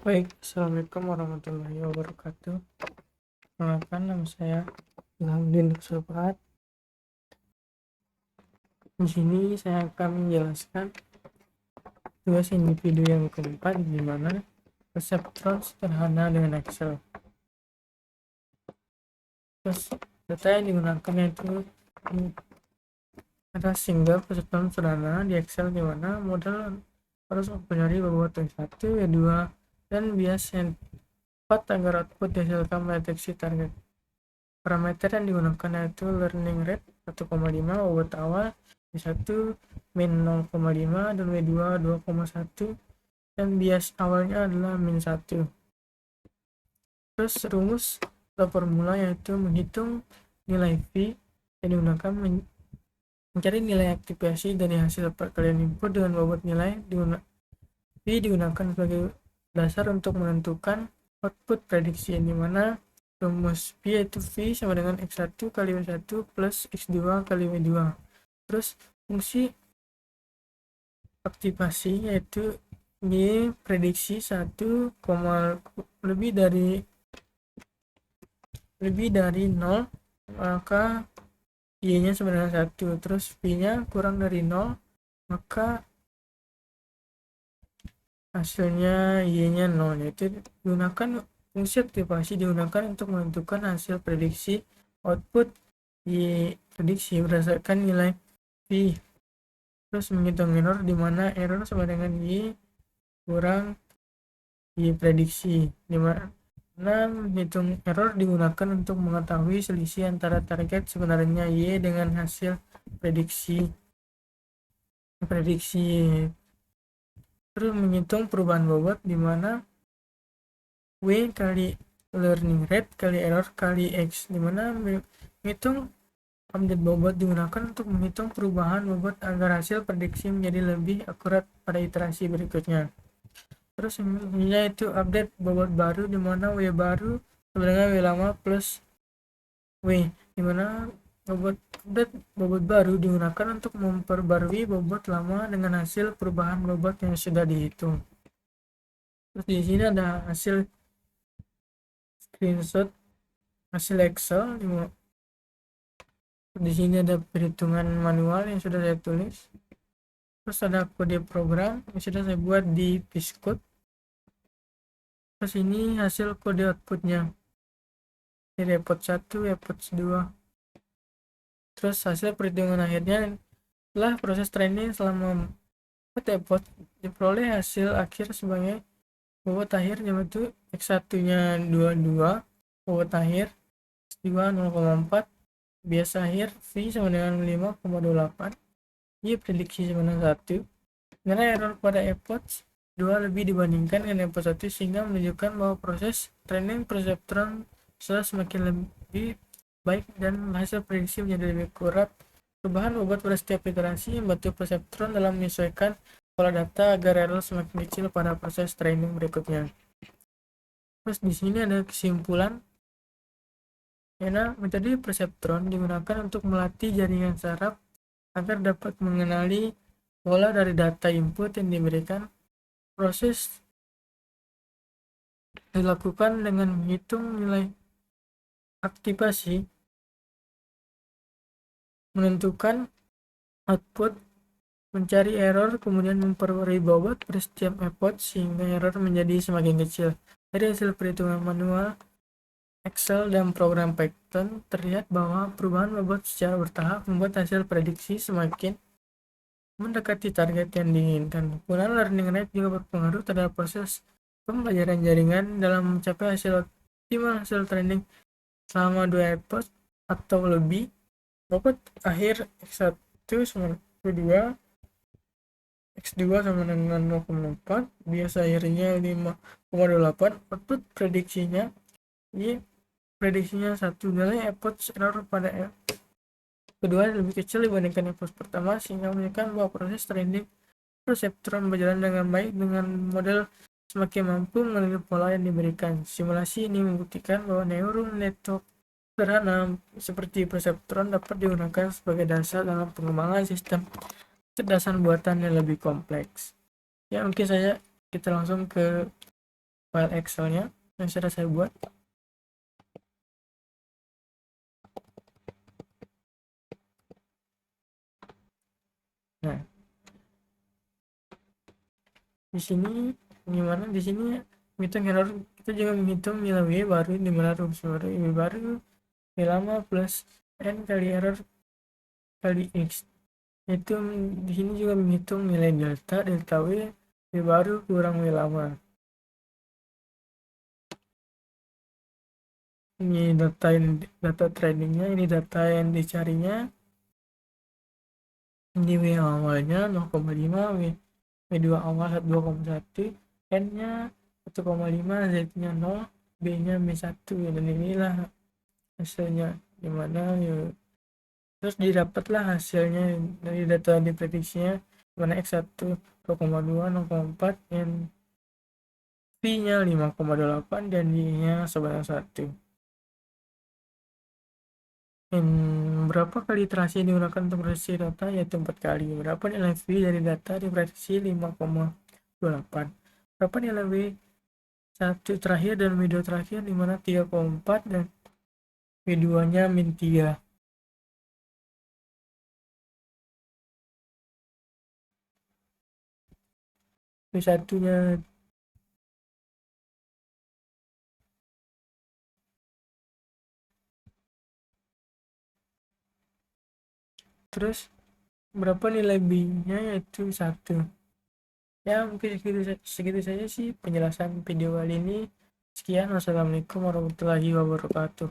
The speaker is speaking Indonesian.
Baik, Assalamualaikum warahmatullahi wabarakatuh. Perkenalkan, nama saya Ilhamudin Sulfat. Di sini saya akan menjelaskan tugas individu yang keempat, di mana perseptron sederhana dengan Excel. Terus data yang digunakan yaitu ada single perseptron sederhana di Excel, di mana model harus mempunyai bobot Y1, Y2, dan bias yang tepat agar output dihasilkan mendeteksi target. Parameter yang digunakan yaitu learning rate 1,5, bobot awal W1 min 0,5 dan W2 2,1, dan bias awalnya adalah min 1. Terus rumus atau formula yaitu menghitung nilai V yang digunakan mencari nilai aktivasi dari hasil perkalian input dengan bobot nilai V digunakan sebagai dasar untuk menentukan output prediksi, yang dimana rumus V yaitu V sama dengan X1 kali W1 plus X2 kali W2. Terus fungsi aktivasi yaitu Y prediksi 1, lebih dari 0, maka Y nya sama dengan 1. Terus V nya kurang dari 0, maka hasilnya Y nya 0. Yaitu gunakan fungsi aktivasi digunakan untuk menentukan hasil prediksi output Y prediksi berdasarkan nilai V. Terus menghitung error, di mana error sama dengan Y kurang Y prediksi, di mana menghitung error digunakan untuk mengetahui selisih antara target sebenarnya Y dengan hasil prediksi. Terus menghitung perubahan bobot, di mana W kali learning rate kali error kali X, di mana menghitung update bobot digunakan untuk menghitung perubahan bobot agar hasil prediksi menjadi lebih akurat pada iterasi berikutnya. Terus ini itu update bobot baru, di mana W baru sebenarnya W lama plus W, di mana update bobot baru digunakan untuk memperbarui bobot lama dengan hasil perubahan bobot yang sudah dihitung. Terus di sini ada hasil screenshot hasil Excel. Di sini ada perhitungan manual yang sudah saya tulis. Terus ada kode program yang sudah saya buat di Piscode. Terus ini hasil kode outputnya dari epot 1, epot 2. Terus hasil perhitungan akhirnya setelah proses training selama 4 epot, diperoleh hasil akhir sebagai bobot akhir yaitu X1 nya 22, bobot akhir X2 0,4, bias akhir V sama dengan 5,28, Y prediksi sama dengan 1. Karena error pada epot 2 lebih dibandingkan dengan epot 1, sehingga menunjukkan bahwa proses training perseptron sudah semakin lebih baik dan hasil prediksi menjadi lebih akurat. Perubahan bobot pada setiap iterasi membantu perseptron dalam menyesuaikan pola data agar error semakin kecil pada proses training berikutnya. Terus di sini ada kesimpulan, karena metode perseptron digunakan untuk melatih jaringan saraf agar dapat mengenali pola dari data input yang diberikan. Proses dilakukan dengan menghitung nilai aktivasi, menentukan output, mencari error, kemudian memperbarui bobot pada setiap epot sehingga error menjadi semakin kecil. Dari hasil perhitungan manual Excel dan program Python, terlihat bahwa perubahan bobot secara bertahap membuat hasil prediksi semakin mendekati target yang diinginkan. Penggunaan learning rate juga berpengaruh terhadap proses pembelajaran jaringan dalam mencapai hasil optimal hasil training selama 2 epot atau lebih. Bobot akhir X1 sama 2, X2 sama dengan 0,4, bias akhirnya 5,28, output prediksinya Y prediksinya 1. Nilai epot error pada kedua lebih kecil dibandingkan epot pertama, sehingga menunjukkan bahwa proses training perseptron berjalan dengan baik dengan model semakin mampu mengenali pola yang diberikan. Simulasi ini membuktikan bahwa neural network sederhana seperti perseptron dapat digunakan sebagai dasar dalam pengembangan sistem kecerdasan buatan yang lebih kompleks. Ya, mungkin saja kita langsung ke file Excelnya yang sudah saya buat. Nah, di sini gimana, di sini menghitung error kita juga menghitung nilai W baru, di mana rumus baru W baru W lama plus N kali error kali X. Itu di sini juga menghitung nilai delta W baru kurang W lama. Ini data trainingnya, ini data yang dicarinya. Ini W awalnya 0,5, W2 awal 2,1, N nya 1,5, Z nya 0, B nya B1, dan inilah hasilnya gimana ya. Terus didapatlah hasilnya dari data diprediksinya, mana X1 2,2, 0,4, dan V nya 5,8, dan Y nya sebanyak 1. Berapa kali iterasi yang digunakan untuk prediksi data, yaitu 4 kali. Berapa nilai V dari data diprediksi 5,28. Berapa nilai W1 terakhir dan W2 terakhir, dimana 3,4 dan W2 nya min 3. W1 nya terus berapa nilai B nya, yaitu 1. Ya mungkin segitu saja sih penjelasan video kali ini. Sekian, wassalamualaikum warahmatullahi wabarakatuh.